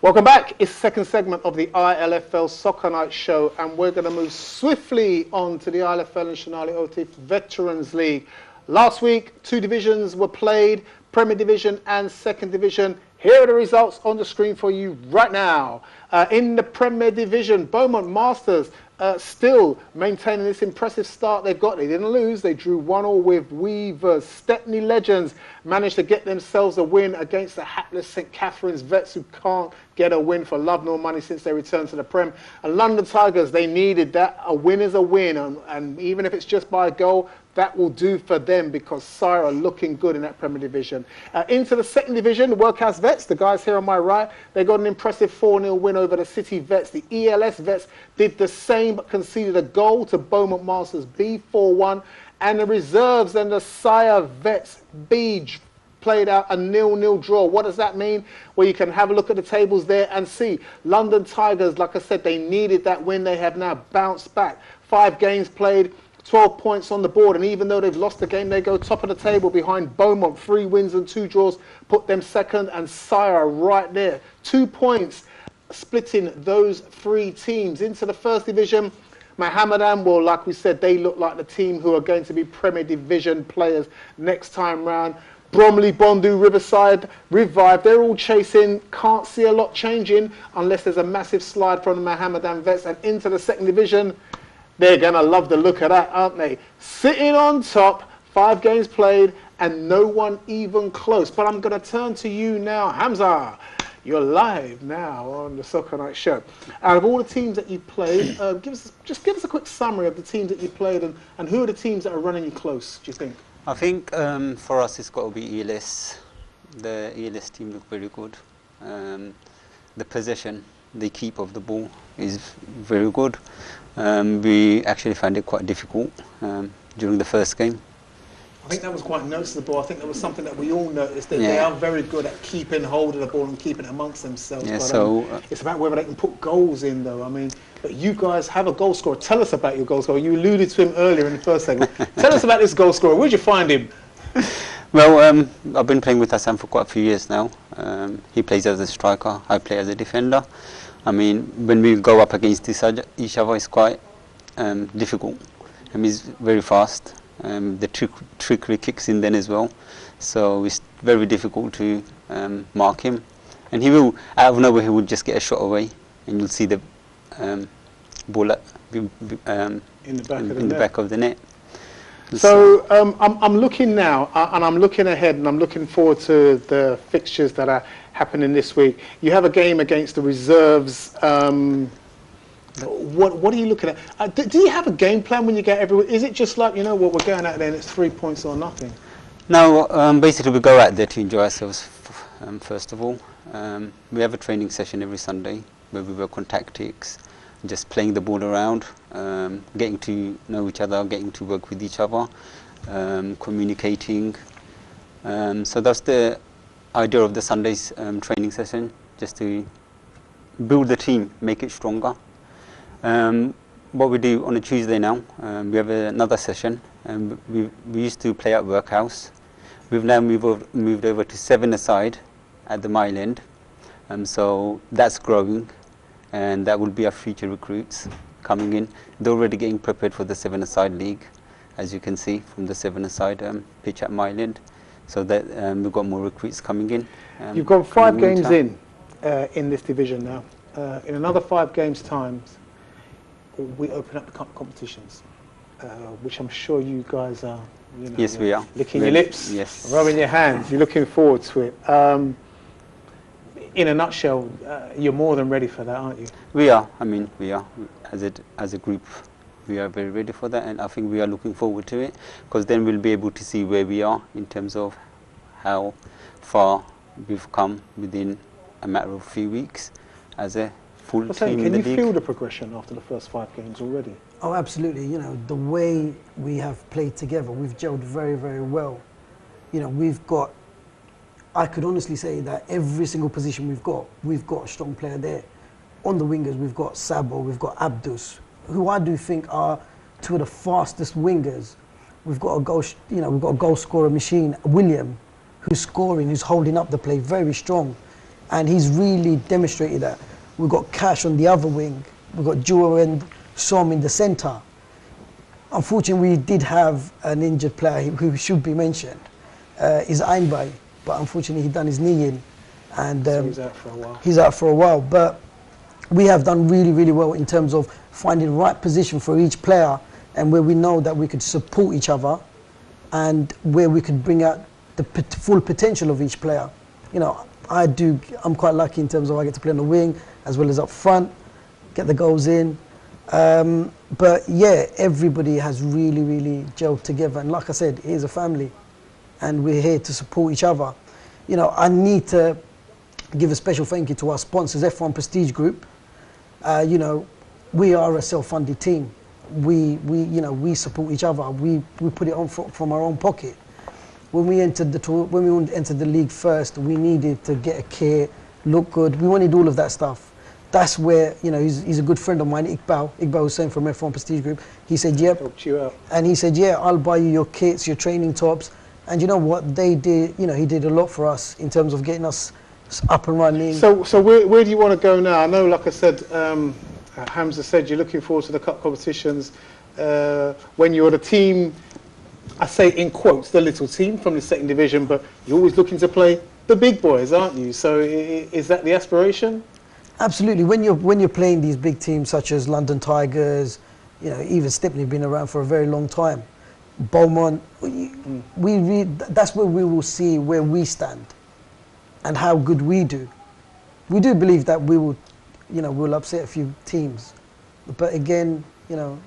Welcome back. It's the second segment of the ILFL Soccer Night Show, and we're going to move swiftly on to the ILFL and Shanali Otif Veterans League. Last week, 2 divisions were played, Premier Division and Second Division. Here are the results on the screen for you right now. In the Premier Division, Beaumont Masters still maintaining this impressive start they've got. They didn't lose. They drew 1-1 with Weavers. Stepney Legends managed to get themselves a win against the hapless St Catherine's Vets, who can't get a win for love nor money since they returned to the Prem. And London Tigers, they needed that. A win is a win, and even if it's just by a goal, that will do for them, because Sire are looking good in that Premier Division. Into the Second Division, the Workhouse Vets, the guys here on my right, they got an impressive 4-0 win over the City Vets. The ELS Vets did the same, but conceded a goal to Beaumont Masters B 4-1. And the Reserves and the Sire Vets B played out a 0-0 draw. What does that mean? Well, you can have a look at the tables there and see. London Tigers, like I said, they needed that win. They have now bounced back. 5 games played, 12 points on the board, and even though they've lost the game, they go top of the table behind Beaumont. 3 wins and 2 draws put them second, and Sire right there. 2 points splitting those 3 teams. Into the First Division, Mohammedan, well, like we said, they look like the team who are going to be Premier Division players next time round. Bromley, Bondu, Riverside, Revive, they're all chasing. Can't see a lot changing unless there's a massive slide from the Mohammedan Vets. And into the Second Division, they're going to love the look of that, aren't they? Sitting on top, 5 games played, and no one even close. But I'm going to turn to you now, Hamza. You're live now on the Soccer Night Show. Out of all the teams that you played, give us a quick summary of the teams that you played, and who are the teams that are running you close, do you think? I think for us it's got to be ELS. The ELS team look very good. The possession, the keep of the ball is very good. We actually found it quite difficult during the first game. I think that was quite noticeable. I think that was something that we all noticed, that they are very good at keeping hold of the ball and keeping it amongst themselves. Yeah, but, it's about whether they can put goals in, though. I mean, but you guys have a goal scorer. Tell us about your goal scorer. You alluded to him earlier in the first segment. Tell us about this goal scorer. Where'd you find him? Well, I've been playing with Hassan for quite a few years now. He plays as a striker. I play as a defender. I mean, when we go up against each other, it's quite difficult. He's very fast. The trickery kicks in then as well, so it's very difficult to mark him. And he will, out of nowhere, he will just get a shot away, and you'll see the ball in the back of the net. So I'm looking now, and I'm looking ahead, and I'm looking forward to the fixtures that are happening this week. You have a game against the Reserves. What are you looking at? Do you have a game plan when you get everywhere? Is it just like, you know what, we're going out there and it's 3 points or nothing? No, basically we go out there to enjoy ourselves first of all. We have a training session every Sunday where we work on tactics, just playing the ball around, getting to know each other, getting to work with each other, communicating. So that's the idea of the Sunday's training session, just to build the team, make it stronger. What we do on a Tuesday now, we have another session. We used to play at Workhouse. We've now moved over to 7-a-side at the Mile End. So that's growing, and that will be our future recruits coming in. They're already getting prepared for the 7-a-side league, as you can see from the 7-a-side pitch at Mile End. So that we've got more recruits coming in. You've got 5 games in this division now. In another 5 games' time, we open up the competitions, which I'm sure you guys are, yes, we are. Licking your lips, yes, rubbing your hands. You're looking forward to it. In a nutshell, you're more than ready for that, aren't you? We are. I mean, we are. As a group, we are very ready for that, and I think we are looking forward to it, because then we'll be able to see where we are in terms of how far we've come within a matter of a few weeks as a full team in the league. Can you feel the progression after the first 5 games already? Oh, absolutely. You know, the way we have played together, we've gelled very, very well. You know, we've got, I could honestly say that every single position we've got a strong player there. On the wingers, we've got Sabo, we've got Abdus, who I do think are 2 of the fastest wingers. We've got a goal scorer machine, William, who's scoring, who's holding up the play very strong. and he's really demonstrated that. We've got Cash on the other wing, we've got Jua and Som in the centre. Unfortunately, we did have an injured player who should be mentioned, is Ainbay, but unfortunately he done his knee in, and So he's out for a while. He's out for a while, but we have done really, really well in terms of finding the right position for each player, and where we know that we could support each other, and where we could bring out the full potential of each player. You know, I'm quite lucky in terms of I get to play on the wing as well as up front, get the goals in. But yeah, everybody has really, really gelled together. And like I said, it is a family, and we're here to support each other. You know, I need to give a special thank you to our sponsors, F1 Prestige Group. You know, we are a self-funded team. We support each other. We put it on from our own pocket. When we entered the league first, we needed to get a kit, look good. We wanted all of that stuff. That's where, you know, he's a good friend of mine, Iqbal. Iqbal Hussain from F1 Prestige Group. He said, yep. Helped you out. And he said, yeah, I'll buy you your kits, your training tops. And you know what? They did, you know, he did a lot for us in terms of getting us up and running. So where do you want to go now? I know, like I said, Hamza said you're looking forward to the cup competitions. When you're the team, I say in quotes, the little team from the second division, but you're always looking to play the big boys, aren't you? So is that the aspiration? Absolutely. When you're playing these big teams such as London Tigers, you know, even Stepney been around for a very long time, Beaumont, that's where we will see where we stand and how good we do. We do believe that we will, you know, we'll upset a few teams. But again, you know,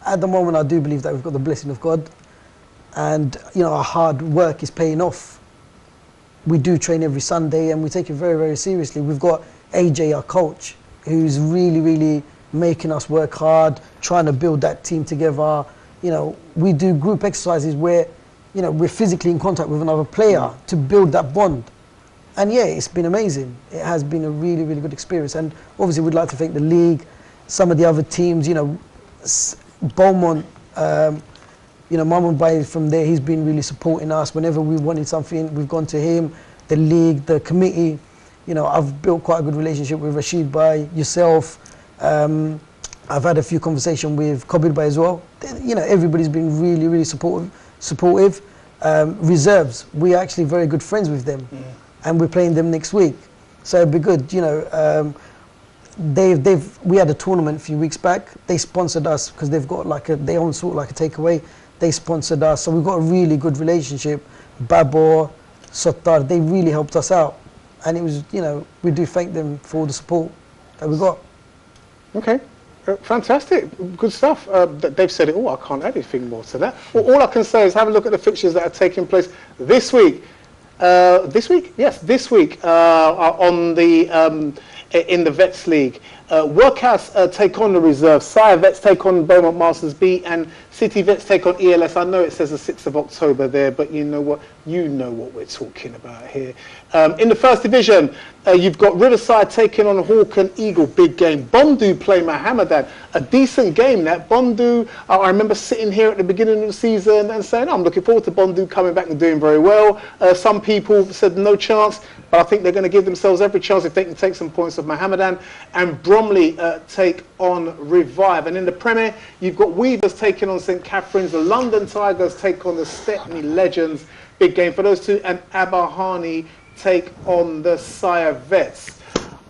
at the moment I do believe that we've got the blessing of God, and you know, our hard work is paying off. We do train every Sunday and we take it very, very seriously. We've got AJ, our coach, who's really, really making us work hard, trying to build that team together. You know, we do group exercises where, you know, we're physically in contact with another player to build that bond. And yeah, it's been amazing. It has been a really, really good experience. And obviously we'd like to thank the league, some of the other teams, you know, Beaumont, you know, Mahmoud Bay from there, he's been really supporting us. Whenever we wanted something, we've gone to him, the league, the committee. You know, I've built quite a good relationship with Rashid Bay, yourself. I've had a few conversations with Kabir Bay as well. You know, everybody's been really, really supportive. Reserves, we're actually very good friends with them, and we're playing them next week. So it'd be good, you know. We had a tournament a few weeks back. They sponsored us because they've got like they own sort of like a takeaway. They sponsored us, so we've got a really good relationship. Babor, Sottar, they really helped us out. And it was, you know, we do thank them for all the support that we got. Okay. Fantastic, good stuff. They've said it all. I can't add anything more to that. Well, all I can say is have a look at the fixtures that are taking place this week. This week? Yes, this week on the in the Vets League. Workhouse take on the reserve. Sire Vets take on Beaumont Masters B, and City Vets take on ELS. I know it says the 6th of October there, but you know what? You know what we're talking about here. In the first division, you've got Riverside taking on Hawk and Eagle. Big game. Bondu play Mohammedan. A decent game, that. Bondu, I remember sitting here at the beginning of the season and saying, I'm looking forward to Bondu coming back and doing very well. Some people said no chance, but I think they're going to give themselves every chance if they can take some points of Mohammedan. And Bromley take on Revive. And in the Premier, you've got Weavers taking on St Catherine's. The London Tigers take on the Stepney Legends. Big game for those two. And Abahani take on the Sire Vets.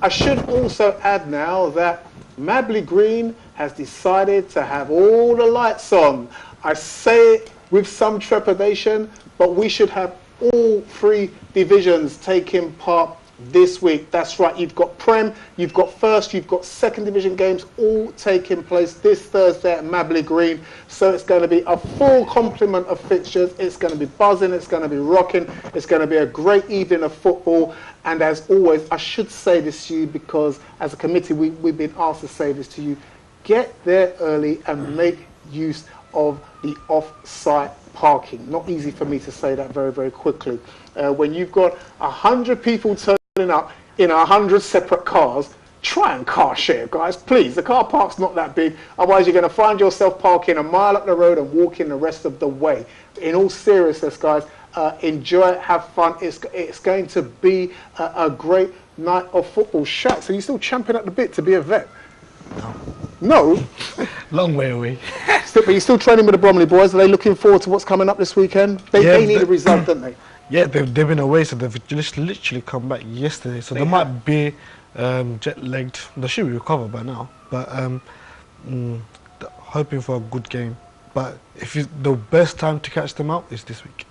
I should also add now that Mabley Green has decided to have all the lights on. I say it with some trepidation, but we should have all 3 divisions taking part this week. That's right, you've got Prem, you've got First, you've got Second Division games all taking place this Thursday at Mabley Green. So it's going to be a full complement of fixtures. It's going to be buzzing, it's going to be rocking, it's going to be a great evening of football. And as always, I should say this to you because as a committee we've been asked to say this to you: get there early and make use of the off-site parking. Not easy for me to say that very, very quickly. When you've got 100 people turning up in 100 separate cars, try and car share, guys, please. The car park's not that big, otherwise you're going to find yourself parking a mile up the road and walking the rest of the way. In all seriousness, guys, Enjoy it, have fun. It's going to be a great night of football. Shaq, so you're still champing at the bit to be a vet? No? Long way away. But you're still training with the Bromley boys. Are they looking forward to what's coming up this weekend? They need a result, don't they? Yeah, they've been away, so they've just literally come back yesterday. So they might be jet-lagged. They should recover by now. But hoping for a good game. But the best time to catch them out is this week.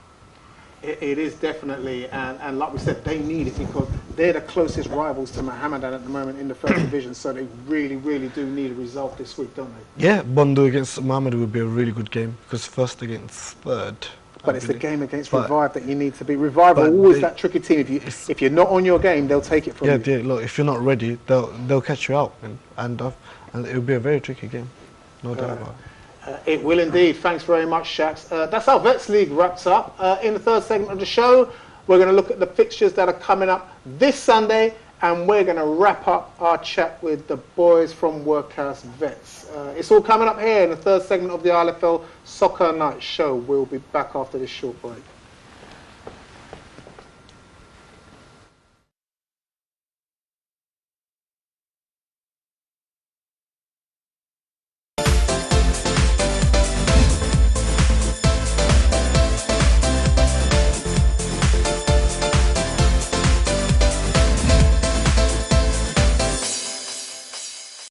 It is definitely, and like we said, they need it because they're the closest rivals to Mohammedan at the moment in the first division, so they really, really do need a result this week, don't they? Yeah, Bondo against Mohammedan would be a really good game because first against third. But it's the game against Revive that you need to be. Revive are always that tricky team. If you're not on your game, they'll take it from you. Yeah, look, if you're not ready, they'll catch you out, and it'll be a very tricky game, no doubt about it. It will indeed. Thanks very much, Shax. That's our Vets League wrapped up. In the third segment of the show, we're going to look at the fixtures that are coming up this Sunday, and we're going to wrap up our chat with the boys from Workhouse Vets. It's all coming up here in the third segment of the ILFL Soccer Night Show. We'll be back after this short break.